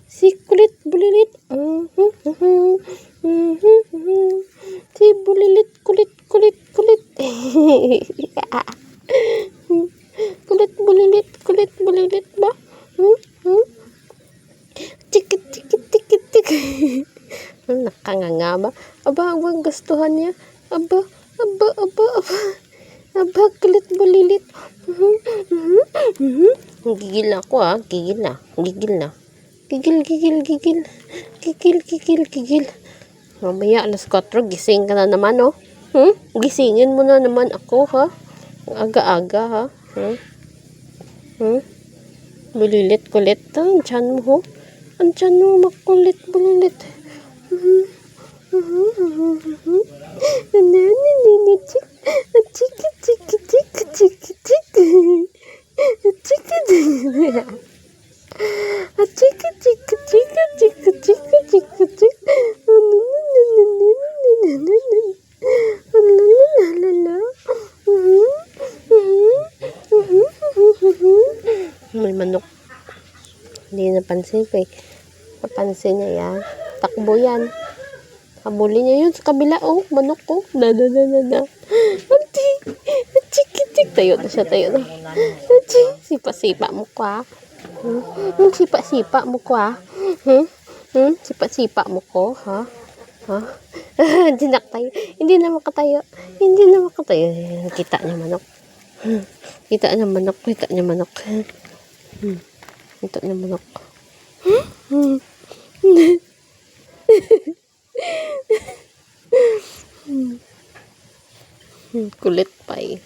Si kulit bulilit. Si bulilit kulit kulit kulit. Kulit bulilit ba? Tikit tikit tikit tik. Nakanganga ba? Aba, ang gustuhan niya. Aba, aba, aba, aba. Aba, kulit bulilit. Gigil ako gigil na. Gigil na. Gigil, gigil, gigil. Gigil, gigil, gigil. Mamaya, alas 4, gising ka na naman, oh. Gisingin mo na naman ako, ha? Aga-aga, ha? Bulilit, kulit. Ang tiyan mo, ho? Ang tiyan mo, makulit, bulilit. Chiki, chiki, chiki, chiki, chiki. Chiki, chiki. Chiki, chiki, chiki, chiki, chiki, chiki, chiki. May manok. Hindi napansin ko eh. Napansin niya yan. Takbo yan. Habulin niya yun sa kabila. Oh, manok ko. Da. Auntie. Chik. Tayo na siya. Sipa-sipa mo ko Sipa-sipa mo ko Sipa-sipa mo ko, ha? Hindi na makatayo. Kita niya manok. Kita niya manok. Kulit pa eh.